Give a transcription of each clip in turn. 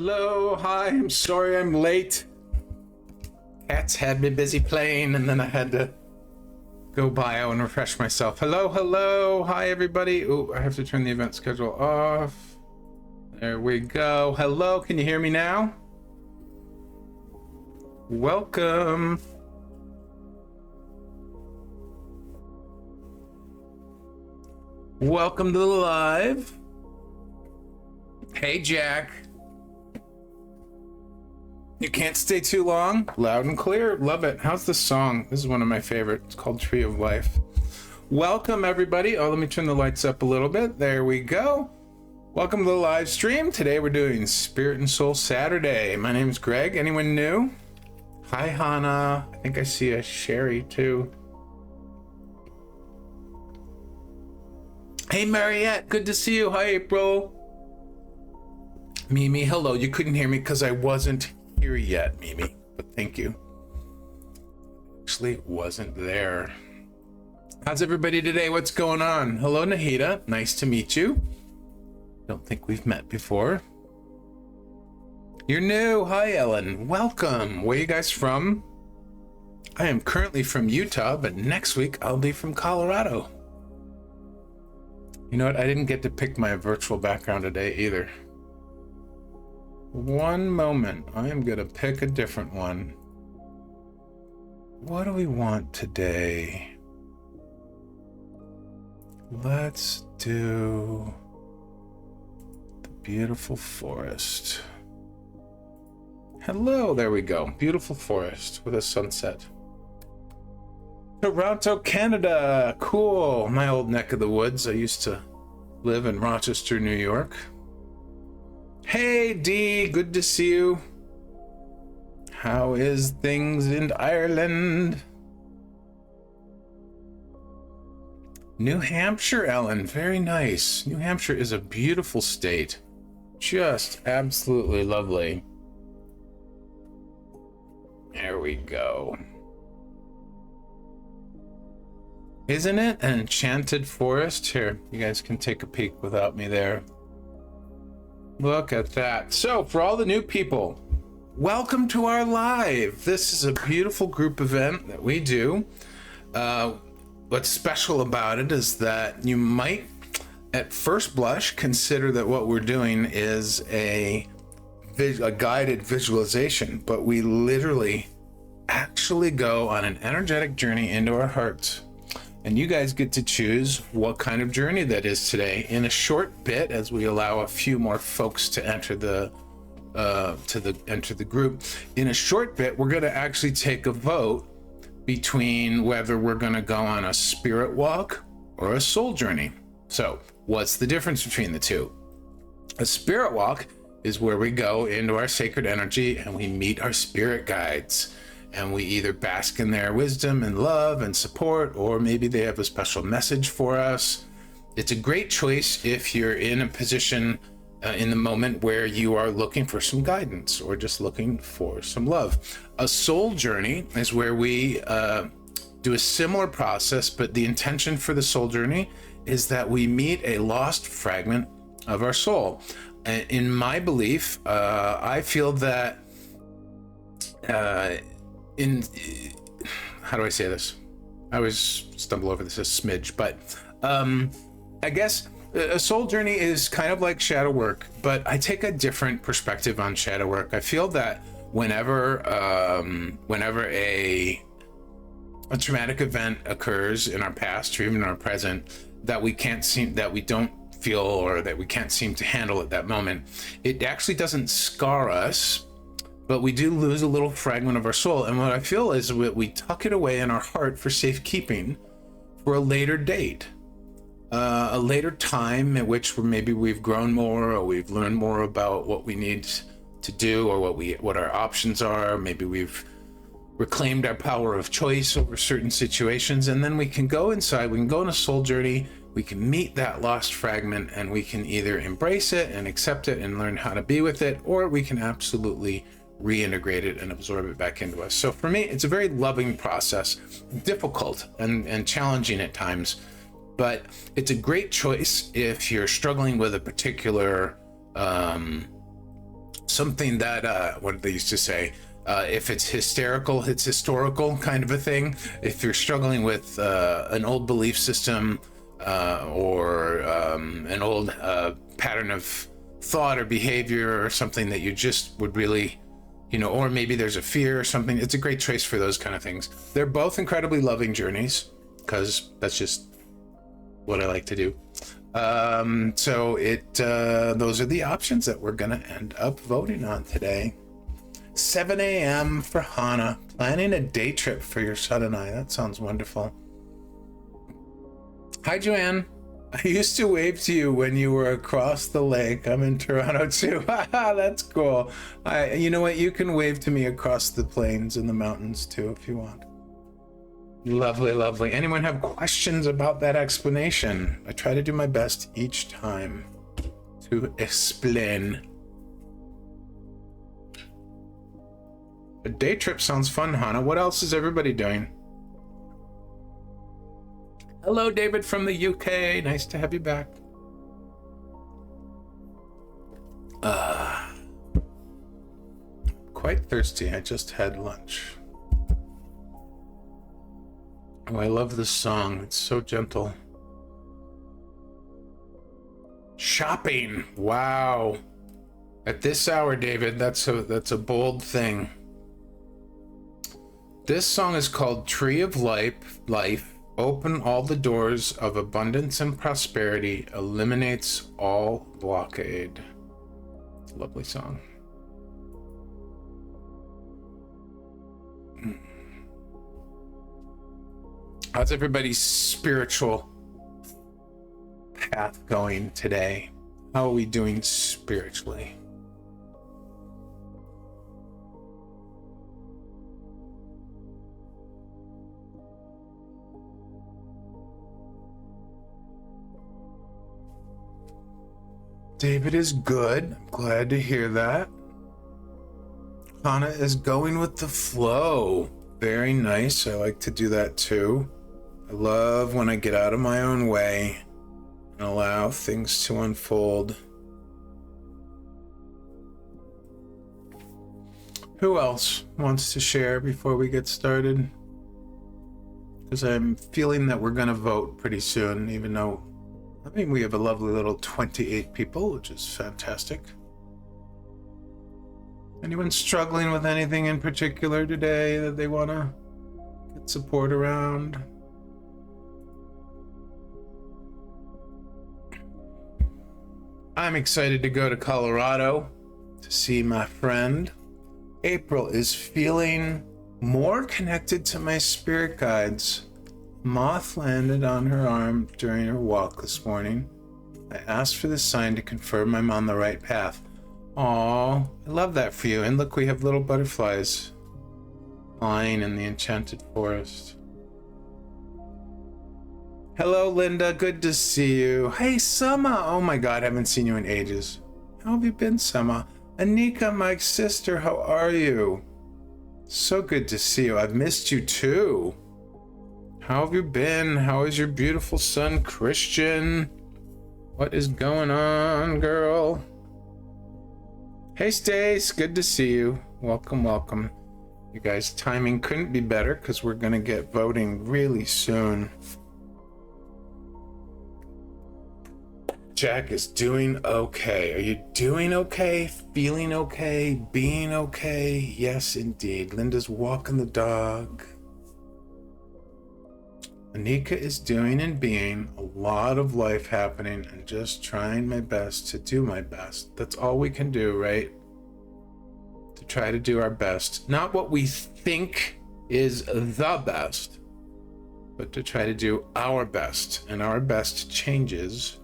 hello, hi, I'm sorry I'm late. Cats had me busy playing and then I had to go bio and refresh myself. Hello, hi everybody. Oh, I have to turn the event schedule off. There we go. Hello, can you hear me now? Welcome. Welcome to the live. Hey, Jack. You can't stay too long. Loud and clear. Love it. How's the song? This is one of my favorites. It's called Tree of Life. Welcome, everybody. Oh, let me turn the lights up a little bit. There we go. Welcome to the live stream. Today we're doing Spirit and Soul Saturday. My name is Greg. Anyone new? Hi, Hannah. I think I see a Sherry, too. Hey, Mariette. Good to see you. Hi, April. Mimi, hello. You couldn't hear me because I wasn't here yet, Mimi, but thank you. Actually wasn't there. How's everybody today? What's going on? Hello, Nahida. Nice to meet you. Don't think we've met before. You're new. Hi, Ellen. Welcome. Where are you guys from? I am currently from Utah, but next week I'll be from Colorado. You know what? I didn't get to pick my virtual background today either. One moment. I am going to pick a different one. What do we want today? Let's do the beautiful forest. Hello, there we go. Beautiful forest with a sunset. Toronto, Canada. Cool. My old neck of the woods. I used to live in Rochester, New York. Hey, Dee, good to see you. How is things in Ireland? New Hampshire, Ellen, very nice. New Hampshire is a beautiful state. Just absolutely lovely. There we go. Isn't it an enchanted forest? Here, you guys can take a peek without me there. Look at that. So for all the new people, welcome to our live. This is a beautiful group event that we do. What's special about it is that you might at first blush consider that what we're doing is a guided visualization, but we literally actually go on an energetic journey into our hearts. And you guys get to choose what kind of journey that is today. In a short bit, as we allow a few more folks to enter the group, in a short bit, we're going to actually take a vote between whether we're going to go on a spirit walk or a soul journey. So, what's the difference between the two? A spirit walk is where we go into our sacred energy and we meet our spirit guides. And we either bask in their wisdom and love and support, or maybe they have a special message for us. It's a great choice if you're in a position in the moment where you are looking for some guidance or just looking for some love. A soul journey is where we do a similar process, but the intention for the soul journey is that we meet a lost fragment of our soul. In my belief, I feel that how do I say this? I always stumble over this a smidge, but I guess a soul journey is kind of like shadow work, but I take a different perspective on shadow work. I feel that whenever a traumatic event occurs in our past or even in our present that we don't feel or that we can't seem to handle at that moment, it actually doesn't scar us, but we do lose a little fragment of our soul. And what I feel is we tuck it away in our heart for safekeeping for a later date, a later time at which maybe we've grown more or we've learned more about what we need to do or what our options are. Maybe we've reclaimed our power of choice over certain situations, and then we can go inside, we can go on a soul journey, we can meet that lost fragment, and we can either embrace it and accept it and learn how to be with it, or we can absolutely reintegrate it and absorb it back into us. So for me, it's a very loving process, difficult and challenging at times, but it's a great choice if you're struggling with a particular something that what they used to say, if it's hysterical, it's historical kind of a thing. If you're struggling with an old belief system or an old pattern of thought or behavior or something that you just would really, or maybe there's a fear or something, it's a great choice for those kind of things. They're both incredibly loving journeys, because that's just what I like to do. So those are the options that we're gonna end up voting on today. 7 a.m. for Hannah, planning a day trip for your son and I. That sounds wonderful. Hi, Joanne. I used to wave to you when you were across the lake. I'm in Toronto too. That's cool. You know what? You can wave to me across the plains and the mountains too if you want. Lovely, lovely. Anyone have questions about that explanation? I try to do my best each time to explain. A day trip sounds fun, Hannah. What else is everybody doing? Hello, David from the UK. Nice to have you back. Quite thirsty. I just had lunch. Oh, I love this song. It's so gentle. Shopping. Wow. At this hour, David, that's a bold thing. This song is called Tree of Life. Open all the doors of abundance and prosperity. Eliminates all blockade. It's a lovely song. How's everybody's spiritual path going today? How are we doing spiritually? David is good. I'm glad to hear that. Hannah is going with the flow. Very nice. I like to do that too. I love when I get out of my own way and allow things to unfold. Who else wants to share before we get started? Because I'm feeling that we're going to vote pretty soon, even though we have a lovely little 28 people, which is fantastic. Anyone struggling with anything in particular today that they want to get support around? I'm excited to go to Colorado to see my friend. April is feeling more connected to my spirit guides. Moth landed on her arm during her walk this morning. I asked for the sign to confirm I'm on the right path. Aww, I love that for you. And look, we have little butterflies flying in the enchanted forest. Hello, Linda. Good to see you. Hey, Summer. Oh my God, I haven't seen you in ages. How have you been, Summer? Anika, my sister, how are you? So good to see you. I've missed you too. How have you been? How is your beautiful son, Christian? What is going on, girl? Hey, Stace. Good to see you. Welcome, welcome. You guys, timing couldn't be better because we're going to get voting really soon. Jack is doing okay. Are you doing okay? Feeling okay? Being okay? Yes, indeed. Linda's walking the dog. Anika is doing and being, a lot of life happening, and just trying my best to do my best. That's all we can do, right? To try to do our best. Not what we think is the best, but to try to do our best. And our best changes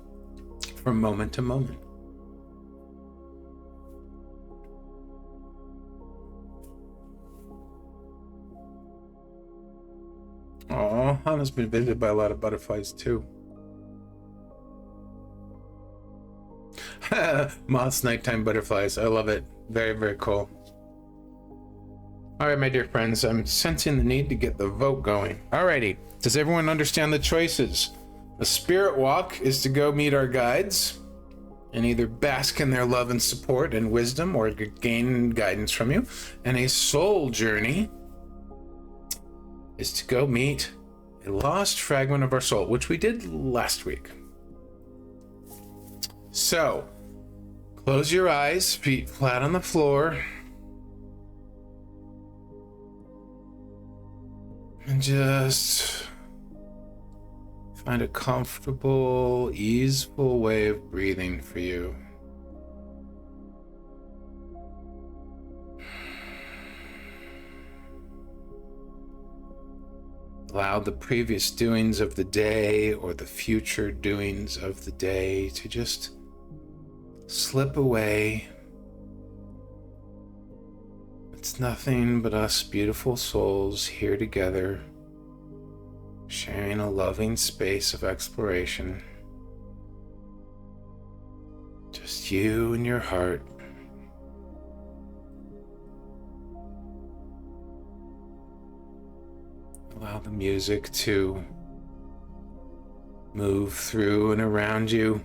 from moment to moment. Oh, Hannah's been visited by a lot of butterflies too. Moth's nighttime butterflies. I love it. Very, very cool. All right, my dear friends, I'm sensing the need to get the vote going. Alrighty. Does everyone understand the choices? A spirit walk is to go meet our guides. and either bask in their love and support and wisdom or gain guidance from you. And a soul journey is to go meet a lost fragment of our soul, which we did last week. So, close your eyes, feet flat on the floor, and just find a comfortable, easeful way of breathing for you. Allow the previous doings of the day or the future doings of the day to just slip away. It's nothing but us beautiful souls here together, sharing a loving space of exploration. Just you and your heart. Allow the music to move through and around you.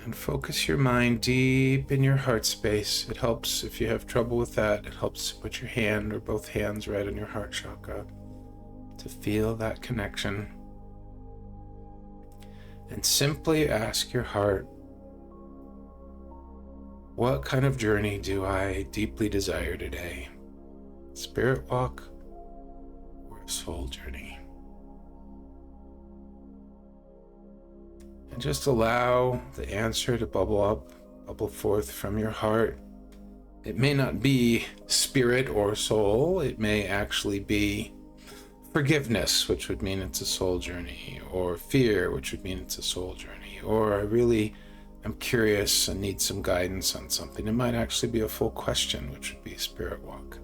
And focus your mind deep in your heart space. It helps if you have trouble with that. It helps to put your hand or both hands right on your heart chakra to feel that connection. And simply ask your heart, what kind of journey do I deeply desire today? Spirit walk or a soul journey? And just allow the answer to bubble forth from your heart. It may not be spirit or soul. It may actually be forgiveness, which would mean it's a soul journey, or fear, which would mean it's a soul journey, or I'm curious and need some guidance on something. It might actually be a full question, which would be a spirit walk.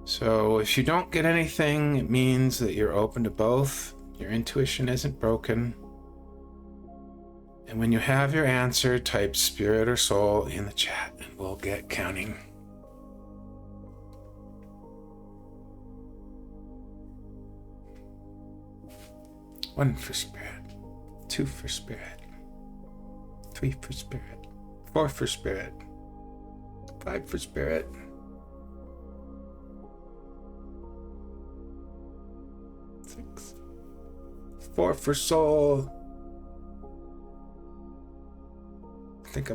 So if you don't get anything, it means that you're open to both. Your intuition isn't broken. And when you have your answer, type spirit or soul in the chat and we'll get counting. One for spirit, 2 for spirit, 3 for spirit, 4 for spirit, 5 for spirit, 6, 4 for soul. I think I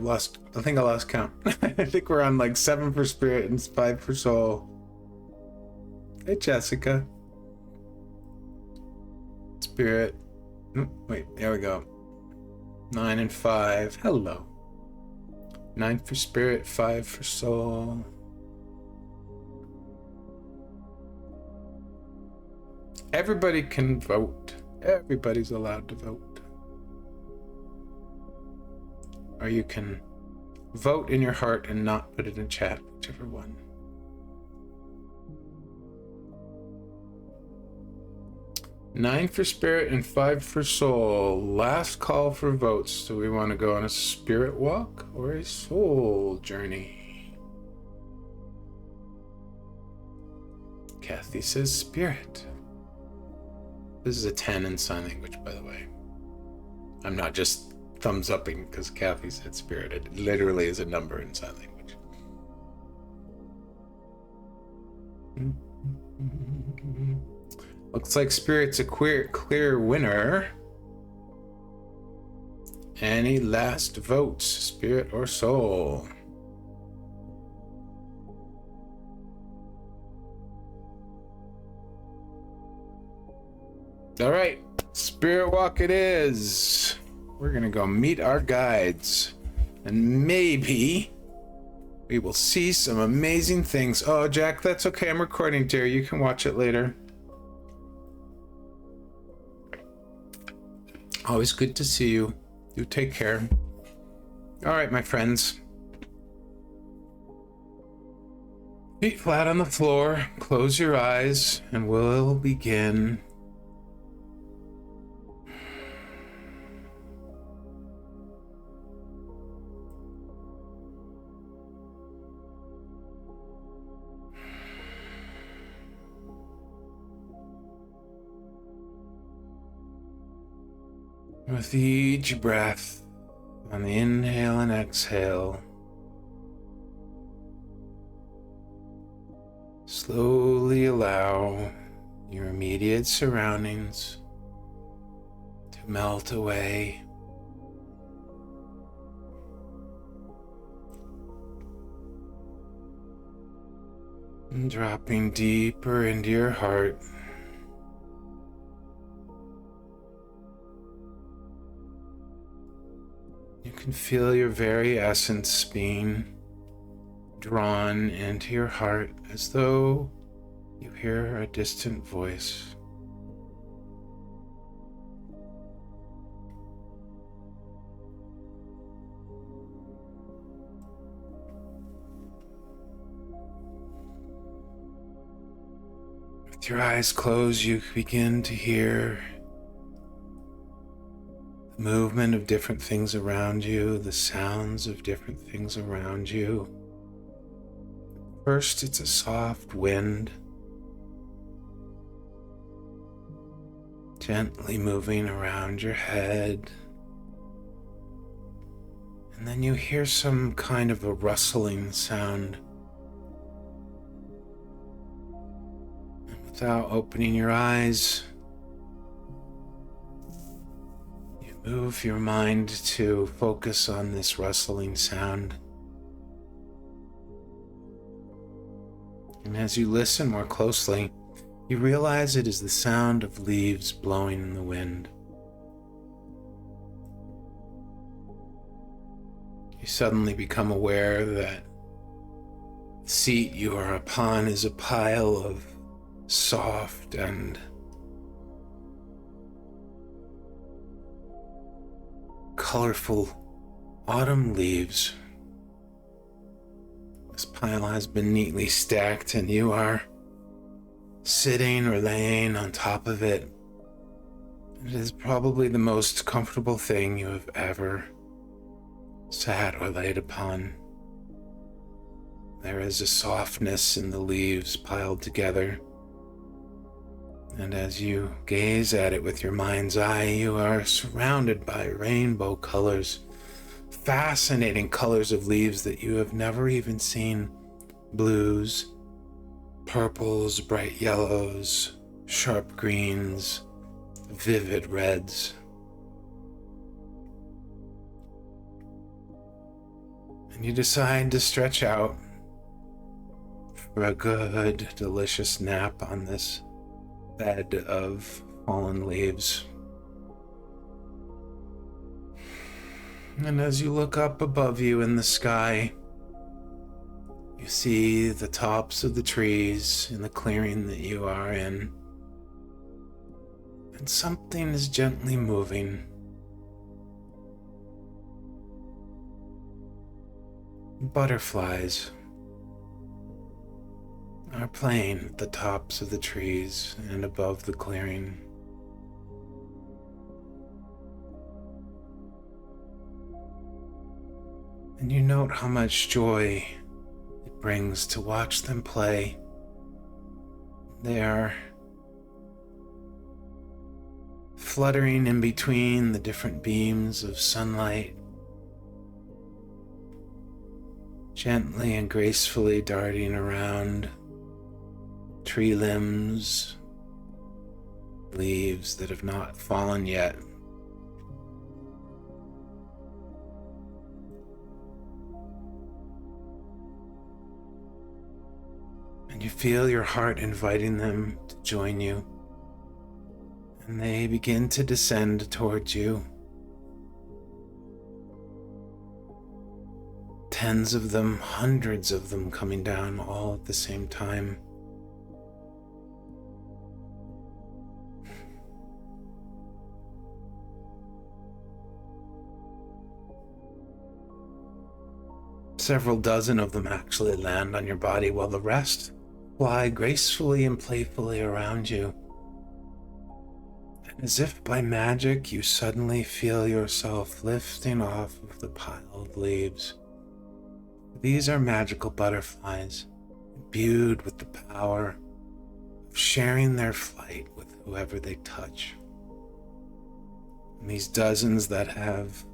lost count. I think we're on like 7 for spirit and 5 for soul. Hey, Jessica. Spirit. Wait, there we go. 9 and 5. Hello. 9 for spirit, 5 for soul. Everybody can vote. Everybody's allowed to vote. Or you can vote in your heart and not put it in chat, whichever one. Nine for spirit and 5 for soul. Last call for votes. Do we want to go on a spirit walk or a soul journey? Kathy says spirit. This is a 10 in sign language, by the way. I'm not just thumbs upping because Kathy said spirit. It literally is a number in sign language. Looks like spirit's a clear winner. Any last votes, spirit or soul? All right, spirit walk it is. We're gonna go meet our guides, and maybe we will see some amazing things. Oh, Jack, that's okay. I'm recording, dear. You can watch it later. Always good to see you. You take care. All right, my friends. Feet flat on the floor. Close your eyes, and we'll begin. With each breath, on the inhale and exhale, slowly allow your immediate surroundings to melt away. And dropping deeper into your heart. You can feel your very essence being drawn into your heart as though you hear a distant voice. With your eyes closed, you begin to hear the movement of different things around you, the sounds of different things around you. First, it's a soft wind, gently moving around your head. And then you hear some kind of a rustling sound. And without opening your eyes, you move your mind to focus on this rustling sound. And as you listen more closely, you realize it is the sound of leaves blowing in the wind. You suddenly become aware that the seat you are upon is a pile of soft and colorful autumn leaves. This pile has been neatly stacked and you are sitting or laying on top of it. It is probably the most comfortable thing you have ever sat or laid upon. There is a softness in the leaves piled together, and as you gaze at it with your mind's eye, you are surrounded by rainbow colors, fascinating colors of leaves that you have never even seen. Blues, purples, bright yellows, sharp greens, vivid reds. And you decide to stretch out for a good, delicious nap on this bed of fallen leaves. And as you look up above you in the sky, you see the tops of the trees in the clearing that you are in. And something is gently moving. Butterflies are playing at the tops of the trees and above the clearing. And you note how much joy it brings to watch them play. They are fluttering in between the different beams of sunlight, gently and gracefully darting around tree limbs, leaves that have not fallen yet. And you feel your heart inviting them to join you, and they begin to descend towards you. Tens of them, hundreds of them coming down all at the same time. Several dozen of them actually land on your body, while the rest fly gracefully and playfully around you. And as if by magic, you suddenly feel yourself lifting off of the pile of leaves. These are magical butterflies, imbued with the power of sharing their flight with whoever they touch. And these dozens that have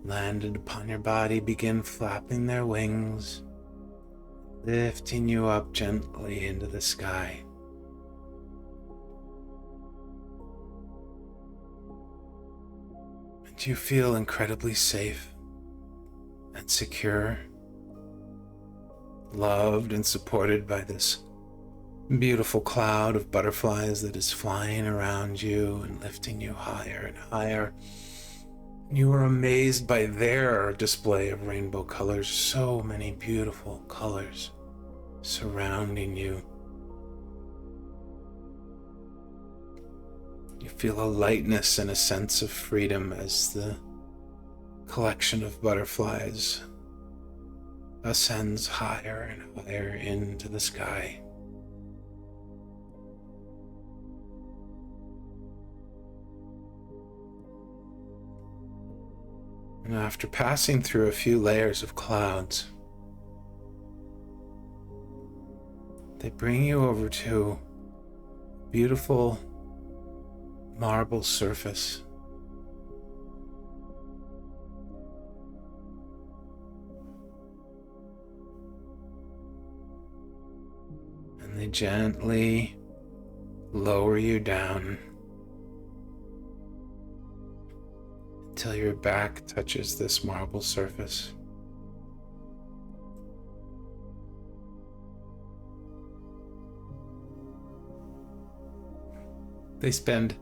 landed upon your body begin flapping their wings, lifting you up gently into the sky. And you feel incredibly safe and secure, loved and supported by this beautiful cloud of butterflies that is flying around you and lifting you higher and higher. You are amazed by their display of rainbow colors, so many beautiful colors surrounding you. You feel a lightness and a sense of freedom as the collection of butterflies ascends higher and higher into the sky. And after passing through a few layers of clouds, they bring you over to a beautiful marble surface. And they gently lower you down until your back touches this marble surface. They spend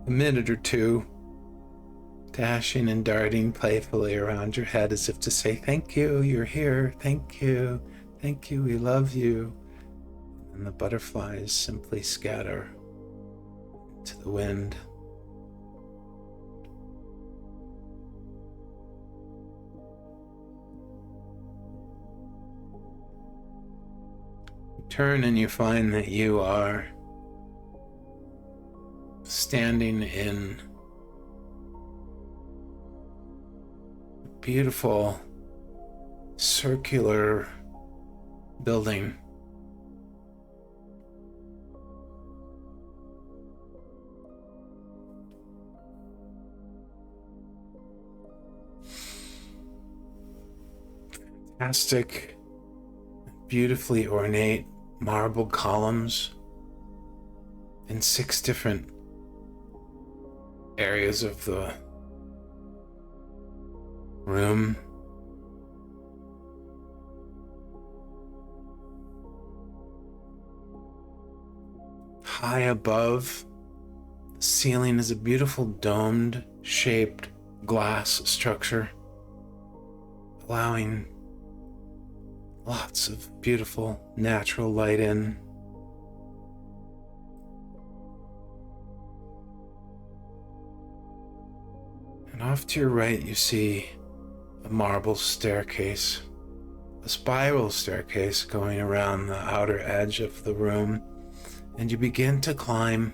a minute or two dashing and darting playfully around your head as if to say, "Thank you, you're here. Thank you, we love you." And the butterflies simply scatter to the wind. Turn and you find that you are standing in a beautiful circular building. Fantastic, beautifully ornate marble columns in 6 different areas of the room. High above, the ceiling is a beautiful domed shaped glass structure, allowing lots of beautiful natural light in. And off to your right, you see a marble staircase, a spiral staircase going around the outer edge of the room, and you begin to climb.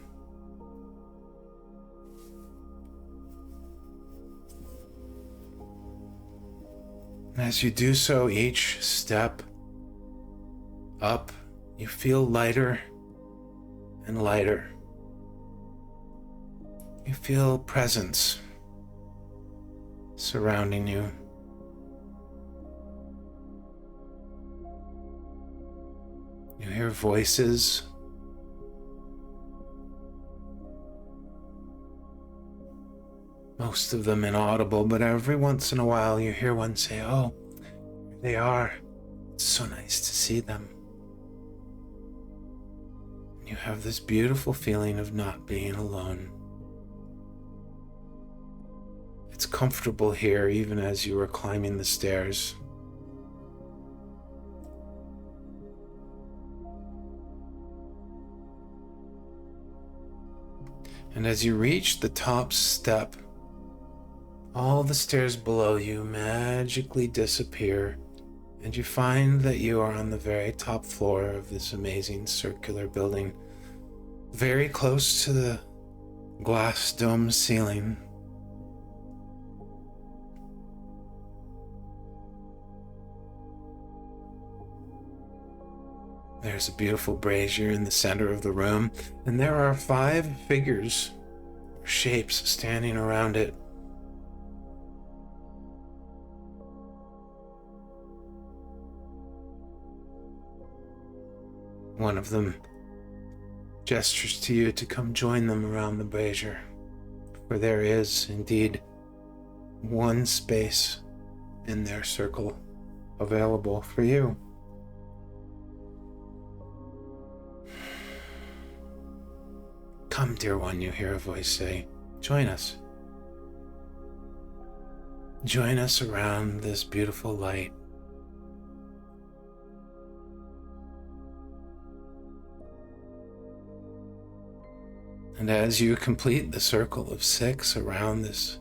As you do so, each step up, you feel lighter and lighter. You feel presence surrounding you. You hear voices. Most of them inaudible, but every once in a while you hear one say, "Oh, here they are. It's so nice to see them." You have this beautiful feeling of not being alone. It's comfortable here even as you are climbing the stairs. And as you reach the top step, all the stairs below you magically disappear, and you find that you are on the very top floor of this amazing circular building, very close to the glass dome ceiling. There's a beautiful brazier in the center of the room, and there are 5 figures shapes standing around it. One of them gestures to you to come join them around the brazier, for there is indeed one space in their circle available for you. Come, dear one, you hear a voice say, join us. Join us around this beautiful light. And as you complete the circle of 6 around this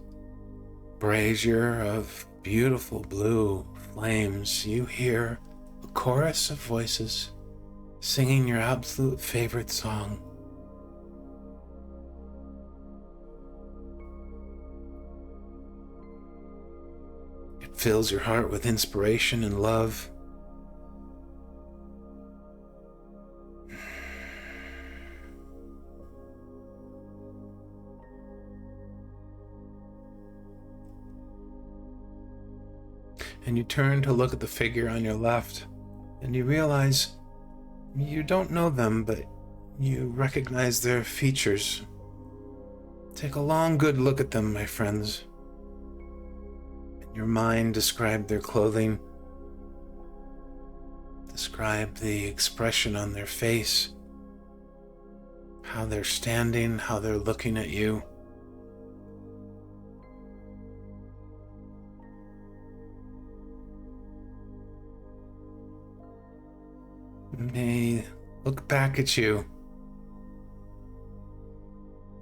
brazier of beautiful blue flames, you hear a chorus of voices singing your absolute favorite song. It fills your heart with inspiration and love. And you turn to look at the figure on your left, and you realize you don't know them, but you recognize their features. Take a long, good look at them, my friends. In your mind, describe their clothing. Describe the expression on their face, how they're standing, how they're looking at you. They look back at you,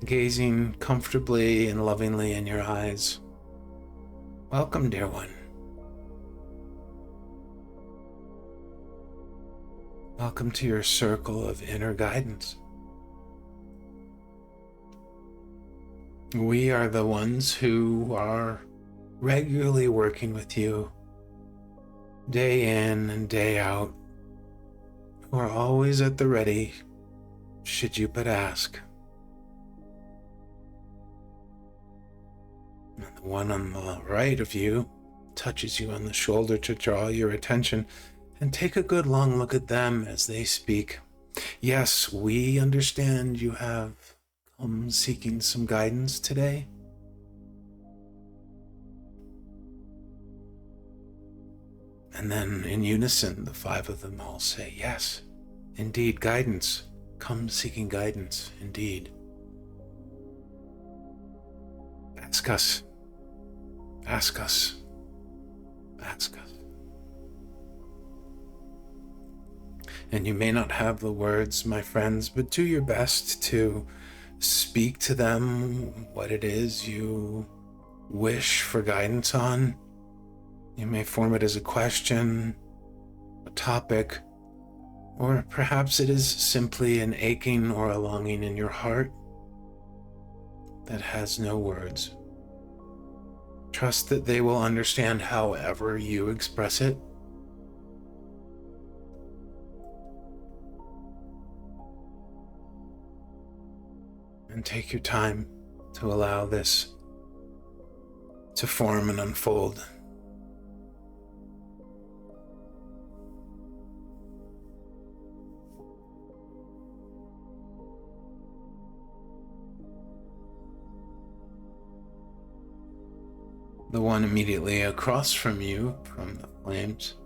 gazing comfortably and lovingly in your eyes. Welcome, dear one. Welcome to your circle of inner guidance. We are the ones who are regularly working with you, day in and day out. We're always at the ready, should you but ask. And the one on the right of you touches you on the shoulder to draw your attention, and take a good long look at them as they speak. Yes, we understand you have come seeking some guidance today. And then in unison, the 5 of them all say, yes, indeed, guidance. Come seeking guidance, indeed. Ask us. Ask us. Ask us. And you may not have the words, my friends, but do your best to speak to them what it is you wish for guidance on. You may form it as a question, a topic, or perhaps it is simply an aching or a longing in your heart that has no words. Trust that they will understand however you express it. And take your time to allow this to form and unfold. The one immediately across from you, from the flames,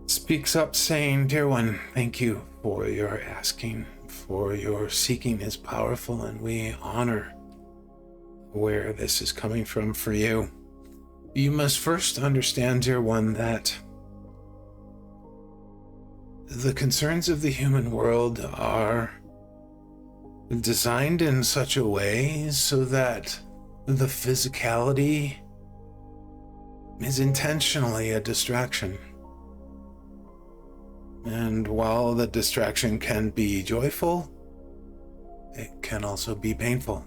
speaks up saying, dear one, thank you for your asking, for your seeking is powerful, and we honor where this is coming from for you. You must first understand, dear one, that the concerns of the human world are designed in such a way so that the physicality is intentionally a distraction. And while the distraction can be joyful, it can also be painful.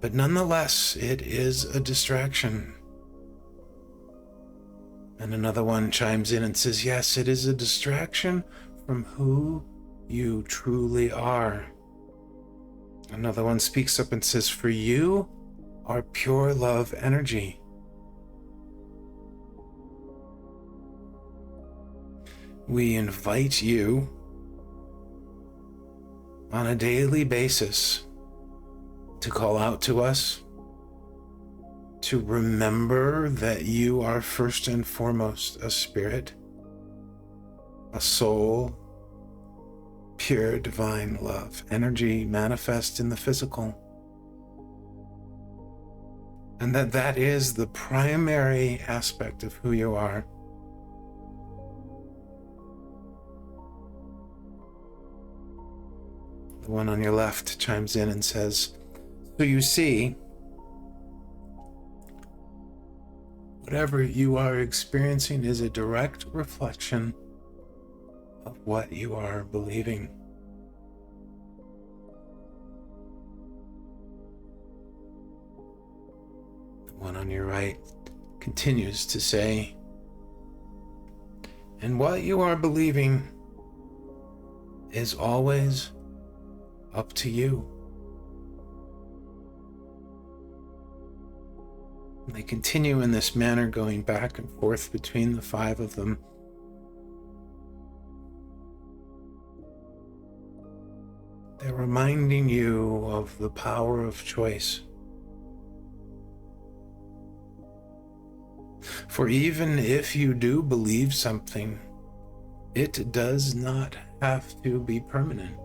But nonetheless, it is a distraction. And another one chimes in and says, yes, it is a distraction from who you truly are. Another one speaks up and says, for you are pure love energy. We invite you on a daily basis to call out to us, to remember that you are first and foremost a spirit, a soul, pure divine love, energy manifest in the physical. And that is the primary aspect of who you are. The one on your left chimes in and says, so you see, whatever you are experiencing is a direct reflection of what you are believing. The one on your right continues to say, and what you are believing is always up to you. And they continue in this manner, going back and forth between the five of them. They're reminding you of the power of choice. For even if you do believe something, it does not have to be permanent.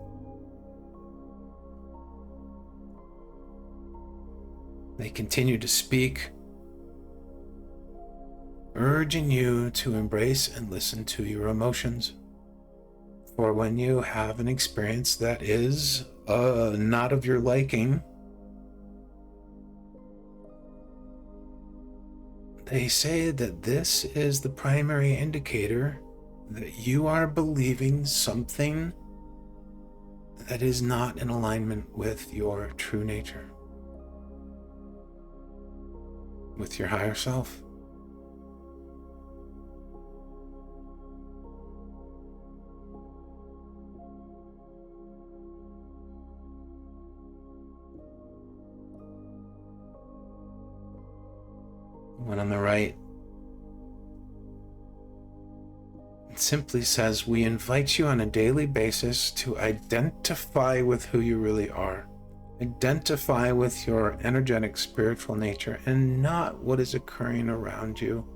They continue to speak, urging you to embrace and listen to your emotions. For when you have an experience that is not of your liking, they say that this is the primary indicator that you are believing something that is not in alignment with your true nature, with your higher self. One on the right, it simply says, we invite you on a daily basis to identify with who you really are. Identify with your energetic spiritual nature and not what is occurring around you.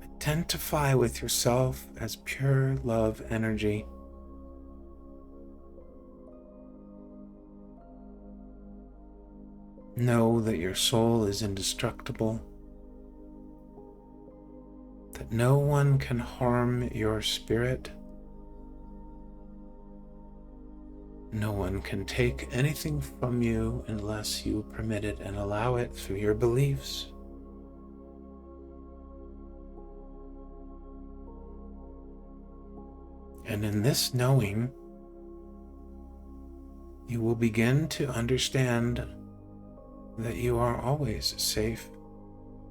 Identify with yourself as pure love energy. Know that your soul is indestructible, that no one can harm your spirit. No one can take anything from you unless you permit it and allow it through your beliefs. And in this knowing, you will begin to understand that you are always safe,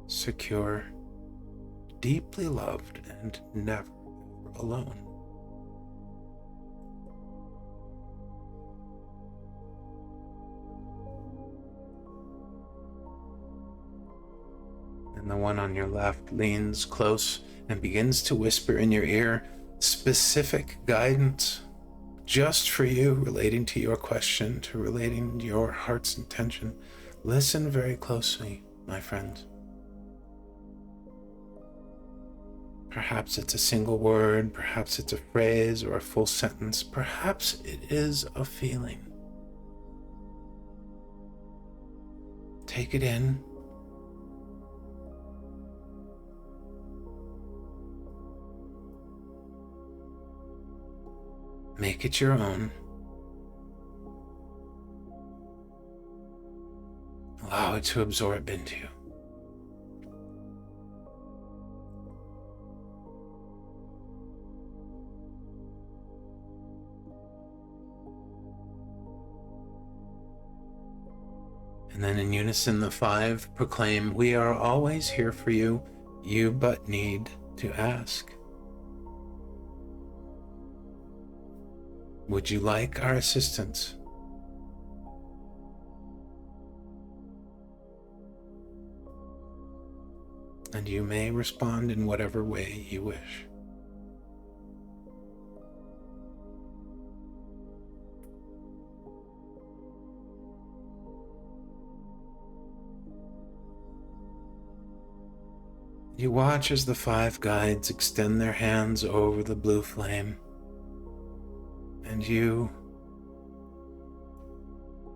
secure, deeply loved, and never alone. And the one on your left leans close and begins to whisper in your ear specific guidance just for you, relating to your question, to relating to your heart's intention. Listen very closely, my friends. Perhaps it's a single word, perhaps it's a phrase or a full sentence, perhaps it is a feeling. Take it in. Make it your own. Allow it to absorb into you. And then in unison, the five proclaim, we are always here for you. You but need to ask. Would you like our assistance? And you may respond in whatever way you wish. You watch as the 5 guides extend their hands over the blue flame, and you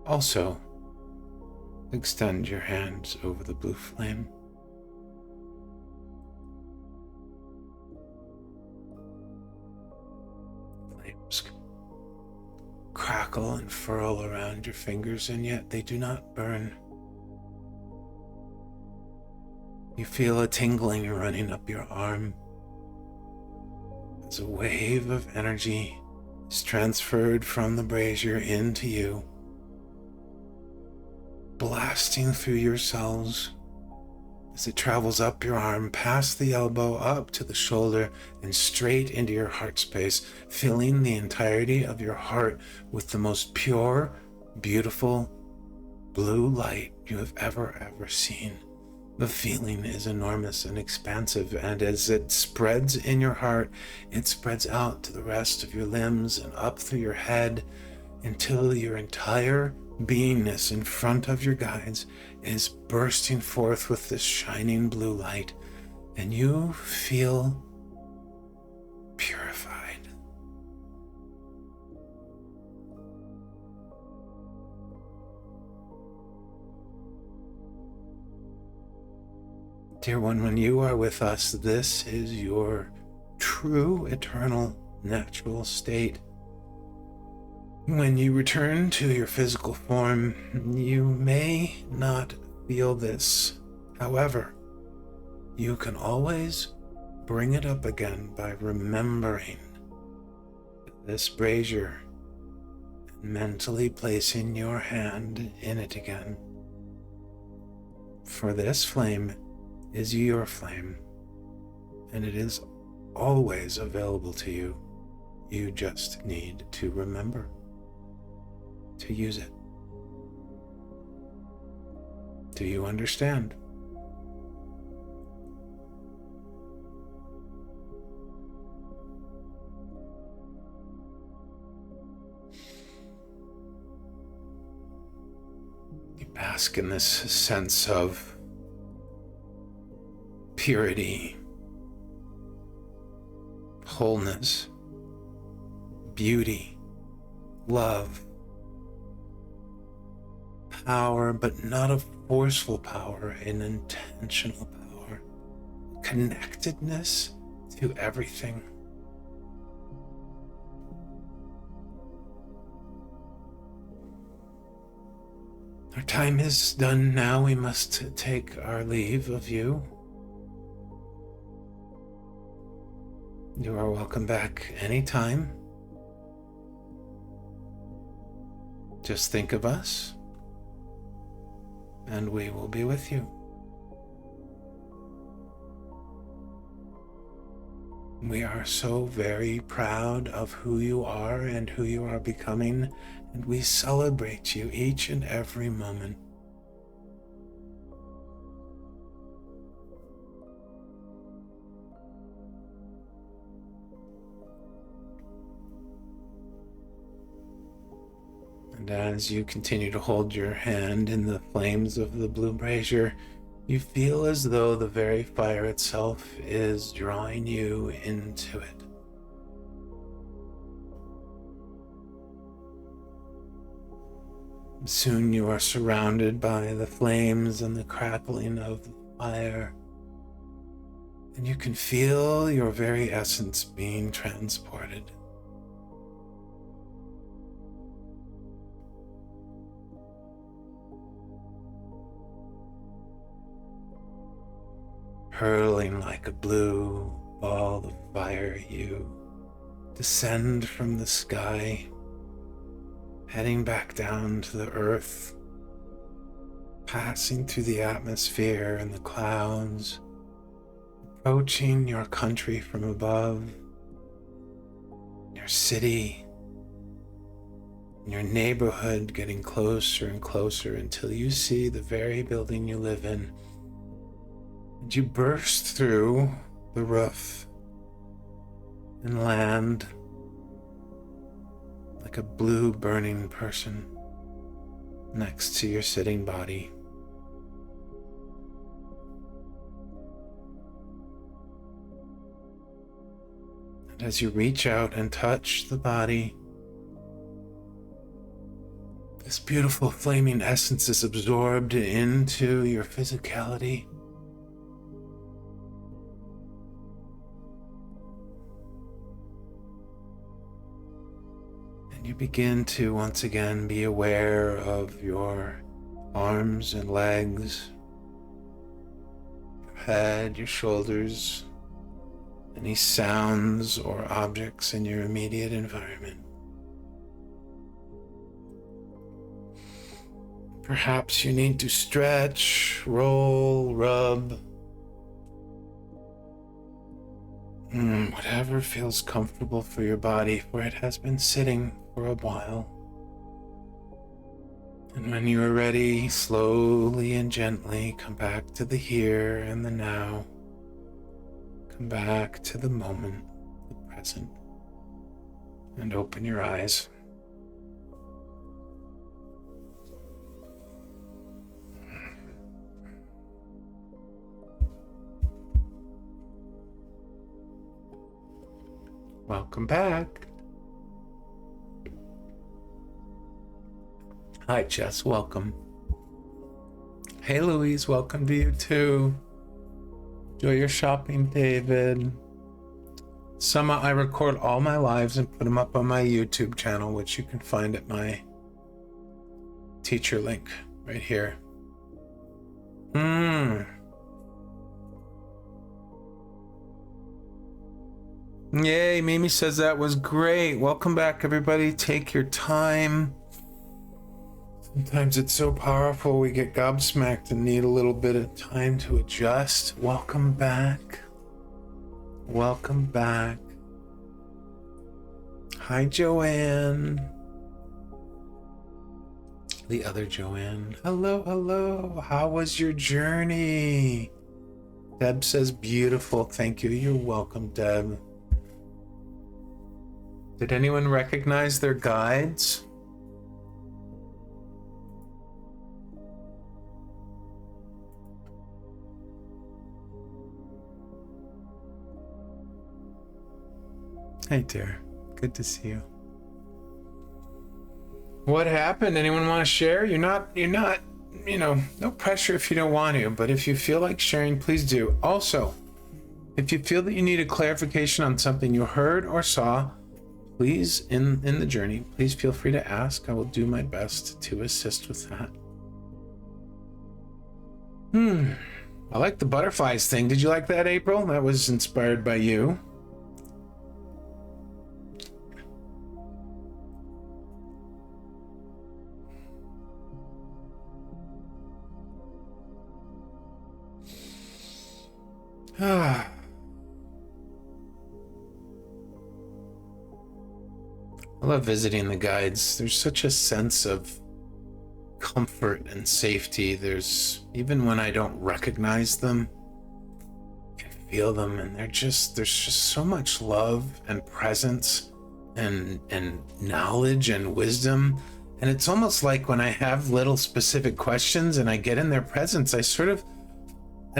also extend your hands over the blue flame. Flames crackle and furl around your fingers, and yet they do not burn. You feel a tingling running up your arm as a wave of energy is transferred from the brazier into you, blasting through your cells as it travels up your arm, past the elbow, up to the shoulder, and straight into your heart space, filling the entirety of your heart with the most pure, beautiful blue light you have ever seen. The feeling is enormous and expansive, and as it spreads in your heart, it spreads out to the rest of your limbs and up through your head until your entire beingness in front of your guides is bursting forth with this shining blue light, and you feel purified. Dear one, when you are with us, this is your true, eternal, natural state. When you return to your physical form, you may not feel this. However, you can always bring it up again by remembering this brazier and mentally placing your hand in it again. For this flame is your flame, and it is always available to you. You just need to remember to use it. Do you understand? You bask in this sense of purity, wholeness, beauty, love, power, but not a forceful power, an intentional power, connectedness to everything. Our time is done now. We must take our leave of you. You are welcome back anytime. Just think of us, and we will be with you. We are so very proud of who you are and who you are becoming, and we celebrate you each and every moment. And as you continue to hold your hand in the flames of the blue brazier, you feel as though the very fire itself is drawing you into it. Soon you are surrounded by the flames and the crackling of the fire, and you can feel your very essence being transported. Hurling like a blue ball of fire, you descend from the sky, heading back down to the earth, passing through the atmosphere and the clouds, approaching your country from above, your city, your neighborhood getting closer and closer until you see the very building you live in. And you burst through the roof and land like a blue burning person next to your sitting body. And as you reach out and touch the body, this beautiful flaming essence is absorbed into your physicality. And you begin to once again be aware of your arms and legs, your head, your shoulders, any sounds or objects in your immediate environment. Perhaps you need to stretch, roll, rub, whatever feels comfortable for your body, for it has been sitting for a while. And when you are ready, slowly and gently come back to the here and the now. Come back to the moment, the present, and open your eyes. Welcome back. Hi, Jess, welcome. Hey, Louise, welcome to you too. Enjoy your shopping, David. Summer, I record all my lives and put them up on my YouTube channel, which you can find at my teacher link right here. Yay, Mimi says that was great. Welcome back, everybody. Take your time. Sometimes it's so powerful we get gobsmacked and need a little bit of time to adjust. Welcome back. Welcome back. Hi, Joanne. The other Joanne. Hello, hello. How was your journey? Deb says beautiful. Thank you. You're welcome, Deb. Did anyone recognize their guides? Hey, dear. Good to see you. What happened? Anyone want to share? You're not, no pressure if you don't want to, but if you feel like sharing, please do. Also, if you feel that you need a clarification on something you heard or saw, please, in the journey, please feel free to ask. I will do my best to assist with that. I like the butterflies thing. Did you like that, April? That was inspired by you. I love visiting the guides. There's such a sense of comfort and safety. There's, even when I don't recognize them, I can feel them, and there's just so much love and presence and knowledge and wisdom. And it's almost like when I have little specific questions and I get in their presence, I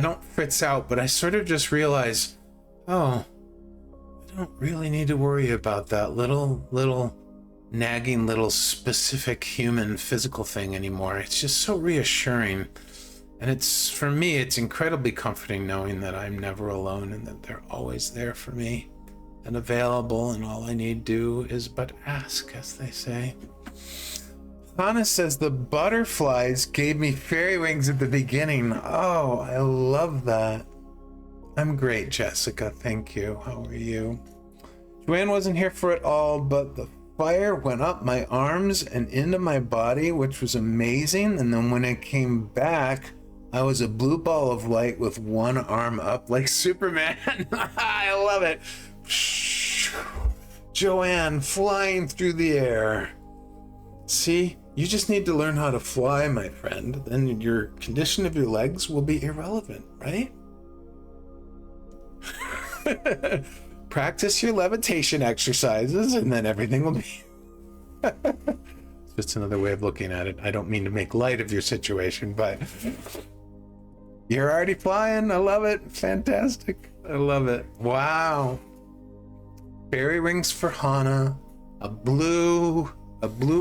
don't fritz out, but I sort of just realize, oh, I don't really need to worry about that little nagging little specific human physical thing anymore. It's just so reassuring. And for me, it's incredibly comforting knowing that I'm never alone and that they're always there for me and available, and all I need to do is but ask, as they say. Hannah says the butterflies gave me fairy wings at the beginning. Oh, I love that. I'm great, Jessica. Thank you. How are you? Joanne wasn't here for it all, but the fire went up my arms and into my body, which was amazing. And then when it came back, I was a blue ball of light with one arm up like Superman. I love it. Joanne flying through the air. See, you just need to learn how to fly, my friend. Then your condition of your legs will be irrelevant, right? Practice your levitation exercises and then everything will be... It's just another way of looking at it. I don't mean to make light of your situation, but you're already flying. I love it. Fantastic. I love it. Wow. Fairy rings for Hannah. A blue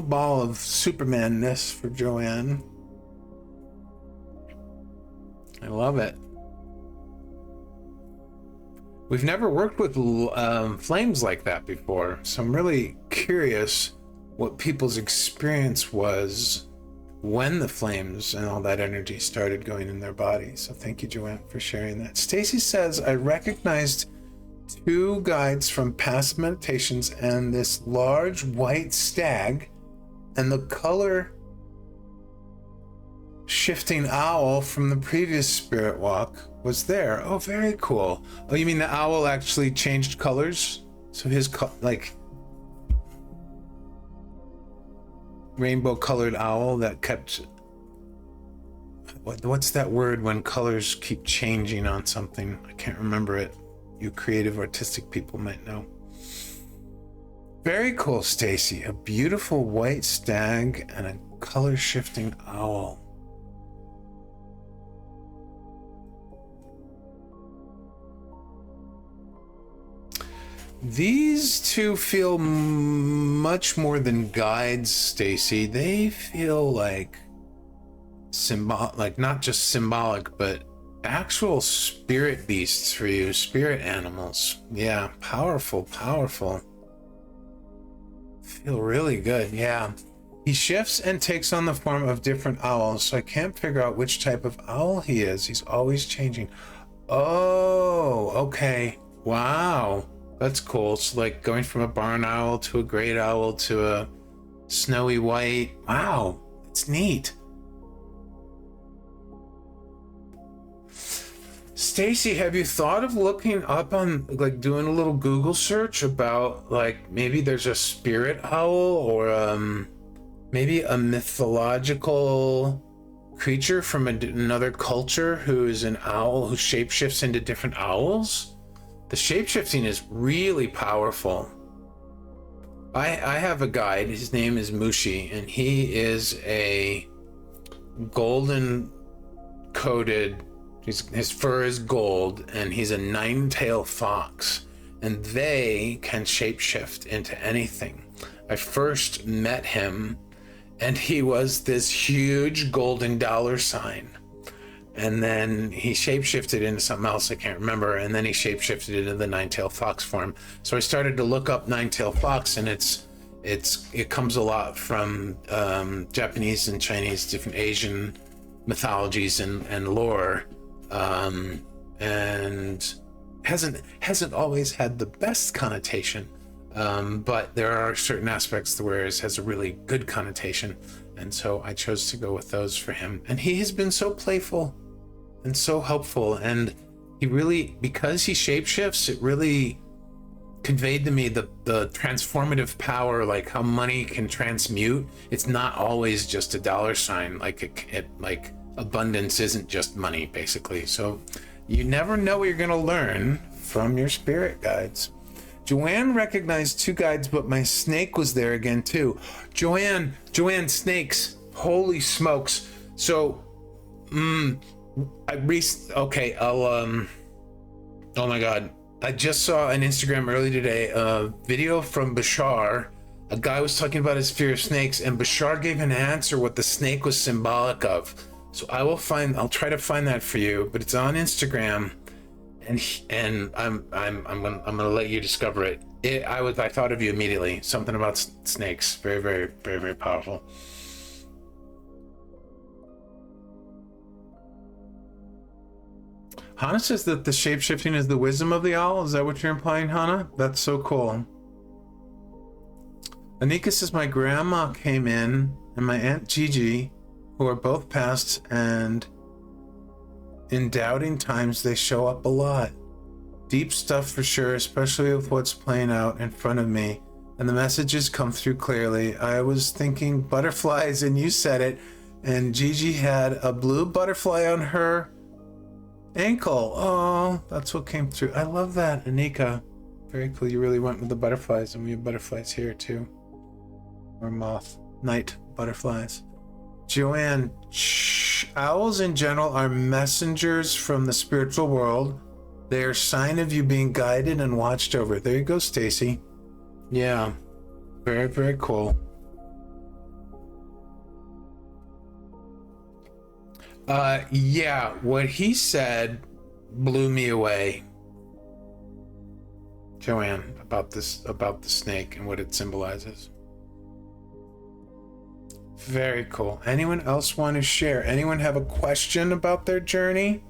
ball of Superman-ness for Joanne. I love it. We've never worked with flames like that before, so I'm really curious what people's experience was when the flames and all that energy started going in their body. So thank you, Joanne, for sharing that. Stacy says, I recognized 2 guides from past meditations and this large white stag and the color shifting owl from the previous spirit walk was there. Oh, very cool. Oh, you mean the owl actually changed colors? So his like rainbow colored owl that kept, what's that word when colors keep changing on something? I can't remember it. You creative artistic people might know. Very cool, Stacy. A beautiful white stag and a color shifting owl. These 2 feel much more than guides, Stacy. They feel like like not just symbolic, but actual spirit beasts for you, spirit animals. Yeah, powerful. Feel really good. Yeah. He shifts and takes on the form of different owls, so I can't figure out which type of owl he is. He's always changing. Oh, okay. Wow. That's cool. It's like going from a barn owl to a great owl to a snowy white. Wow, it's neat. Stacy, have you thought of looking up on, like, doing a little Google search about, like, maybe there's a spirit owl or maybe a mythological creature from another culture who is an owl who shapeshifts into different owls? The shapeshifting is really powerful. I have a guide. His name is Mushi, and he is a golden coated, his fur is gold, and he's a 9-tailed fox, and they can shapeshift into anything. I first met him, and he was this huge golden dollar sign. And then he shapeshifted into something else I can't remember, and then he shapeshifted into the 9-tailed fox form. So I started to look up 9-tailed fox, and it comes a lot from Japanese and Chinese, different Asian mythologies and lore, and hasn't always had the best connotation, but there are certain aspects where it has a really good connotation, and so I chose to go with those for him. And he has been so playful and so helpful, and he really, because he shapeshifts, it really conveyed to me the transformative power, like how money can transmute. It's not always just a dollar sign, like like abundance isn't just money, basically. So you never know what you're going to learn from your spirit guides. Joanne recognized 2 guides, but my snake was there again too. Joanne, snakes, holy smokes. So okay, oh my god, I just saw on Instagram early today a video from Bashar. A guy was talking about his fear of snakes, and Bashar gave an answer what the snake was symbolic of. So I'll try to find that for you, but it's on Instagram, and I'm gonna let you discover it. I thought of you immediately. Something about snakes, very, very, very, very powerful. Hannah says that the shapeshifting is the wisdom of the owl. Is that what you're implying, Hannah? That's so cool. Anika says my grandma came in and my Aunt Gigi, who are both passed, and in doubting times they show up a lot. Deep stuff for sure, especially with what's playing out in front of me. And the messages come through clearly. I was thinking butterflies and you said it. And Gigi had a blue butterfly on her ankle. Oh, that's what came through. I love that, Anika. Very cool. You really went with the butterflies, and we have butterflies here too. Or moth, night butterflies. Joanne, owls in general are messengers from the spiritual world. They are a sign of you being guided and watched over. There you go, Stacy. Yeah, very, very cool. Yeah, what he said blew me away, Joanne, about the snake and what it symbolizes. Very cool. Anyone else want to share? Anyone have a question about their journey?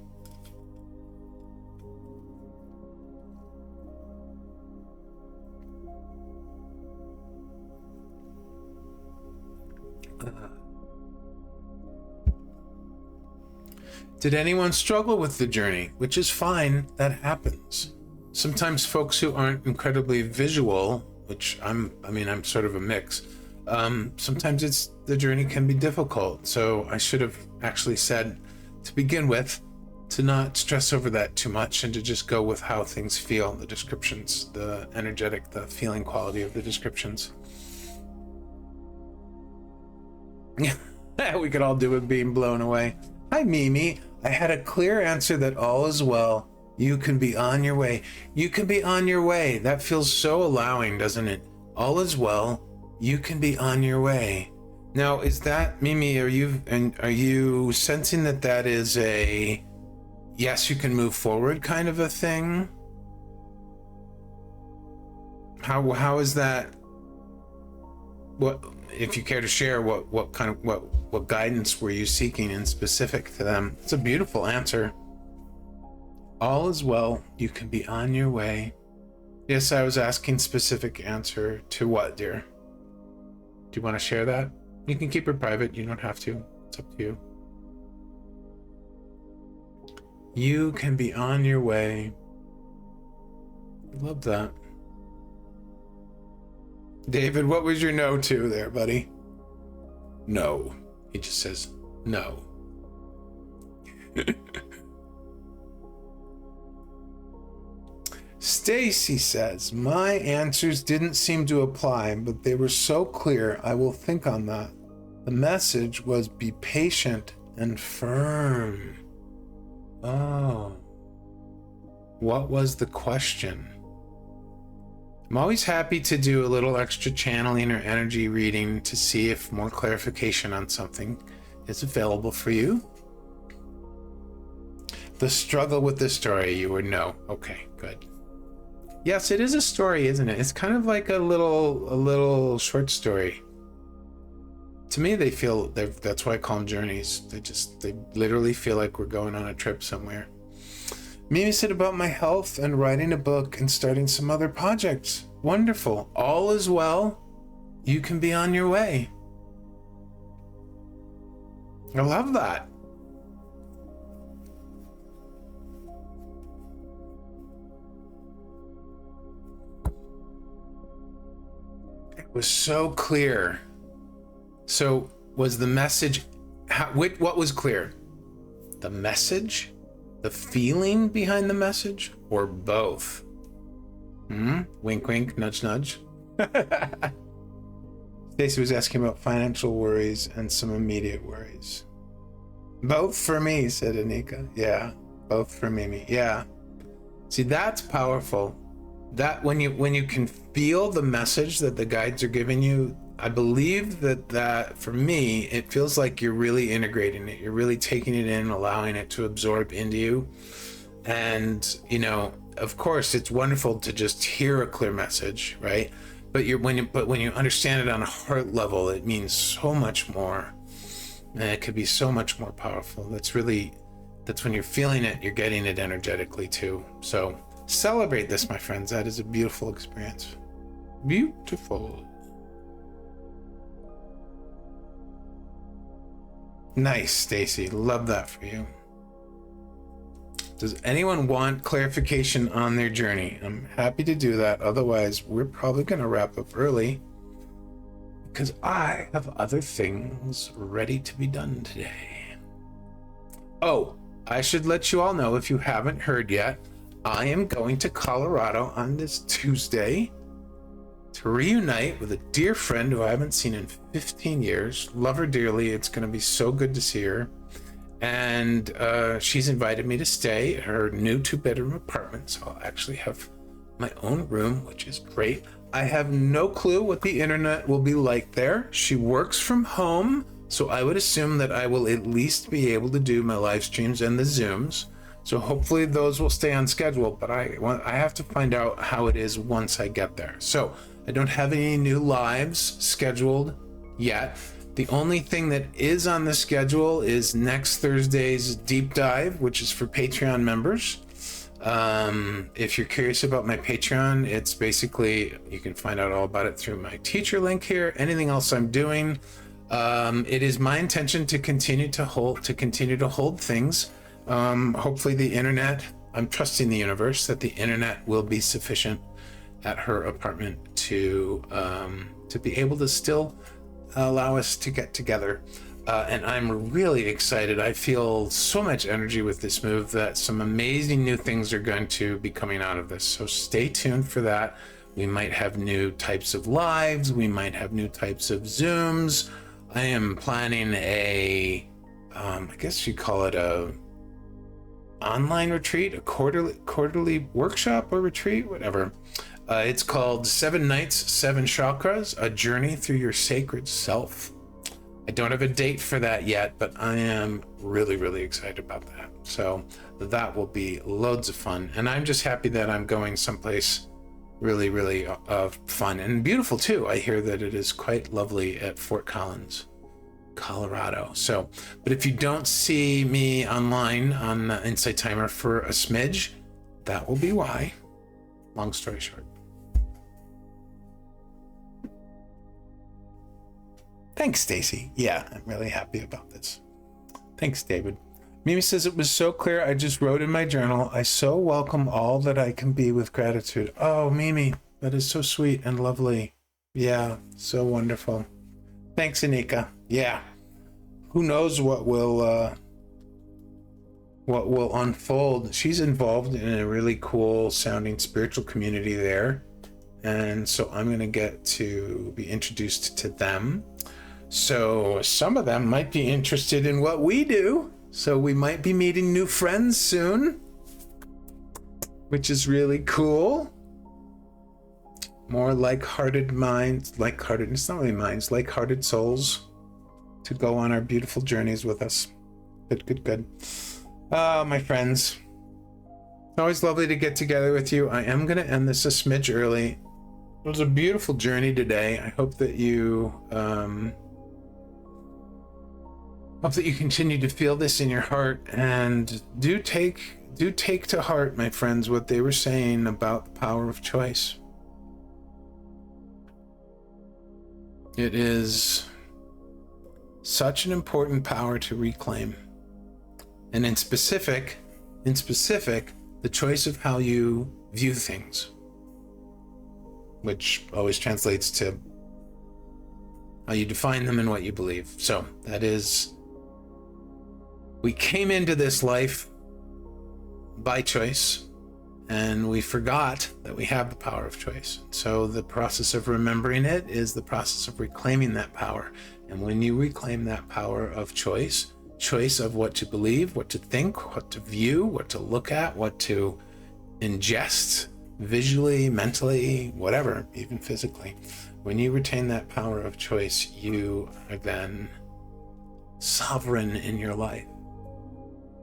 Did anyone struggle with the journey? Which is fine, that happens. Sometimes folks who aren't incredibly visual, which I'm sort of a mix, sometimes the journey can be difficult. So I should have actually said to begin with to not stress over that too much and to just go with how things feel, the descriptions, the energetic, the feeling quality of the descriptions. We could all do with being blown away. Hi, Mimi. I had a clear answer that all is well. You can be on your way. You can be on your way. That feels so allowing, doesn't it? All is well. You can be on your way. Now, is that, Mimi, are you sensing that is a yes, you can move forward kind of a thing? How is that? What, if you care to share, what guidance were you seeking in specific to them? It's a beautiful answer. All is well. You can be on your way. Yes, I was asking specific answer to what, dear? Do you want to share that? You can keep it private. You don't have to. It's up to you. You can be on your way. I love that. David, what was your no to there, buddy? No. He just says no. Stacy says, my answers didn't seem to apply, but they were so clear. I will think on that. The message was be patient and firm. Oh. What was the question? I'm always happy to do a little extra channeling or energy reading to see if more clarification on something is available for you. The struggle with the story, you were no. Okay, good. Yes, it is a story, isn't it? It's kind of like a little short story. To me, that's why I call them journeys. They literally feel like we're going on a trip somewhere. Mimi said about my health and writing a book and starting some other projects. Wonderful. All is well. You can be on your way. I love that. It was so clear. So was the message, what was clear? The message? The feeling behind the message? Or both? Wink, wink, nudge, nudge. Stacey was asking about financial worries and some immediate worries. Both for me, said Anika. Yeah, both for Mimi. Yeah. See, that's powerful. That when you can feel the message that the guides are giving you, I believe that for me, it feels like you're really integrating it. You're really taking it in, allowing it to absorb into you. And, of course, it's wonderful to just hear a clear message, right? But when you understand it on a heart level, it means so much more. And it could be so much more powerful. That's when you're feeling it, you're getting it energetically too. So celebrate this, my friends. That is a beautiful experience. Beautiful. Nice, Stacy. Love that for you. Does anyone want clarification on their journey? I'm happy to do that. Otherwise, we're probably going to wrap up early because I have other things ready to be done today. Oh, I should let you all know, if you haven't heard yet, I am going to Colorado on this Tuesday to reunite with a dear friend who I haven't seen in 15 years. Love her dearly. It's going to be so good to see her. And she's invited me to stay at her new 2-bedroom apartment. So I'll actually have my own room, which is great. I have no clue what the internet will be like there. She works from home, so I would assume that I will at least be able to do my live streams and the Zooms. So hopefully those will stay on schedule, but I have to find out how it is once I get there. So I don't have any new lives scheduled yet. The only thing that is on the schedule is next Thursday's deep dive, which is for Patreon members. If you're curious about my Patreon, it's basically, you can find out all about it through my teacher link here. Anything else I'm doing, it is my intention to continue to hold things. Hopefully the internet, I'm trusting the universe that the internet will be sufficient at her apartment to be able to still allow us to get together. And I'm really excited. I feel so much energy with this move that some amazing new things are going to be coming out of this. So stay tuned for that. We might have new types of lives. We might have new types of Zooms. I am planning I guess you call it a online retreat, a quarterly workshop or retreat, whatever. It's called 7 Nights, 7 Chakras, A Journey Through Your Sacred Self. I don't have a date for that yet, but I am really, really excited about that. So that will be loads of fun. And I'm just happy that I'm going someplace really, really fun and beautiful too. I hear that it is quite lovely at Fort Collins, Colorado. So, but if you don't see me online on Insight Timer for a smidge, that will be why. Long story short. Thanks, Stacy. Yeah, I'm really happy about this. Thanks, David. Mimi says, it was so clear. I just wrote in my journal, I so welcome all that I can be with gratitude. Oh, Mimi, that is so sweet and lovely. Yeah, so wonderful. Thanks, Anika. Yeah. Who knows what will unfold. She's involved in a really cool sounding spiritual community there. And so I'm going to get to be introduced to them. So some of them might be interested in what we do. So we might be meeting new friends soon, which is really cool. More like-hearted minds, it's not really minds, like-hearted souls to go on our beautiful journeys with us. Good. My friends, it's always lovely to get together with you. I am going to end this a smidge early. It was a beautiful journey today. I hope that you continue to feel this in your heart, and do take to heart, my friends, what they were saying about the power of choice. It is such an important power to reclaim. And in specific, the choice of how you view things, which always translates to how you define them and what you believe. So that is, we came into this life by choice, and we forgot that we have the power of choice. So the process of remembering it is the process of reclaiming that power. And when you reclaim that power of choice of what to believe, what to think, what to view, what to look at, what to ingest visually, mentally, whatever, even physically, when you retain that power of choice, you are then sovereign in your life.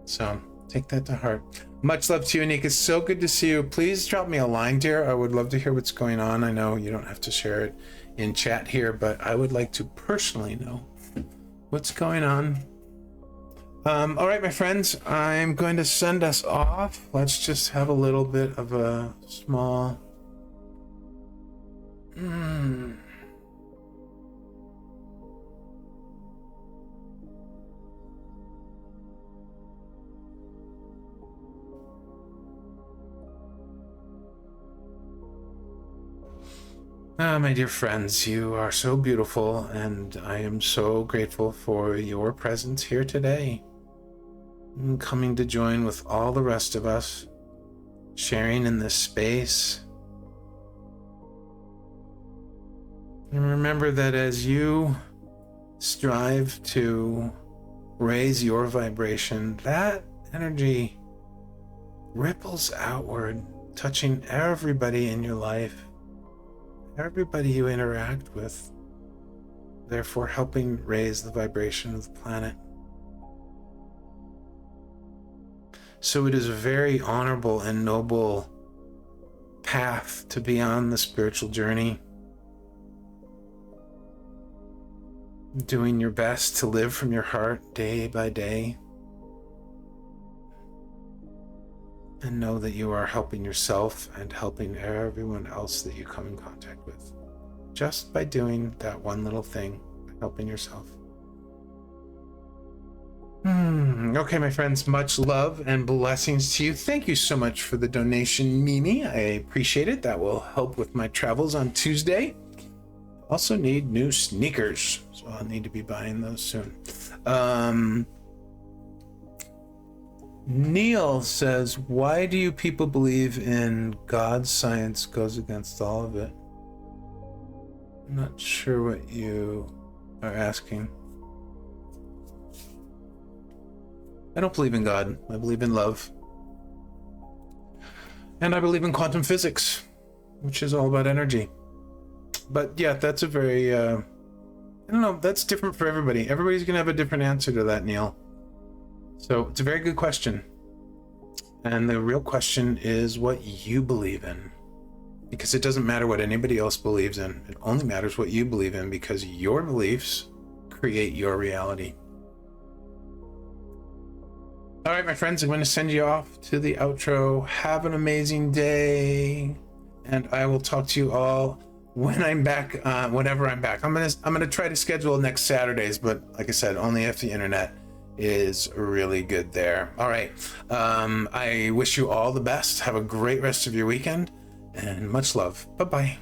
So take that to heart. Much love to you, Anika. It's so good to see you. Please drop me a line, dear. I would love to hear what's going on. I know you don't have to share it in chat here, but I would like to personally know what's going on. All right, my friends, I'm going to send us off. Let's just have a little bit of a small... Ah, my dear friends, you are so beautiful, and I am so grateful for your presence here today. And coming to join with all the rest of us, sharing in this space. And remember that as you strive to raise your vibration, that energy ripples outward, touching everybody in your life, everybody you interact with, therefore helping raise the vibration of the planet. So it is a very honorable and noble path to be on the spiritual journey, doing your best to live from your heart day by day, and know that you are helping yourself and helping everyone else that you come in contact with, just by doing that one little thing, helping yourself. Okay, my friends, much love and blessings to you. Thank you so much for the donation, Mimi. I appreciate it. That will help with my travels on Tuesday. Also need new sneakers, so I'll need to be buying those soon. Neil says, why do you people believe in God? Science goes against all of it. I'm not sure what you are asking. I don't believe in God. I believe in love. And I believe in quantum physics, which is all about energy. But yeah, that's a very, I don't know, that's different for everybody. Everybody's going to have a different answer to that, Neil. So it's a very good question. And the real question is what you believe in. Because it doesn't matter what anybody else believes in. It only matters what you believe in, because your beliefs create your reality. All right, my friends, I'm going to send you off to the outro. Have an amazing day. And I will talk to you all when I'm back, whenever I'm back. I'm gonna try to schedule next Saturdays, but like I said, only if the internet is really good there. All right. I wish you all the best. Have a great rest of your weekend, and much love. Bye-bye.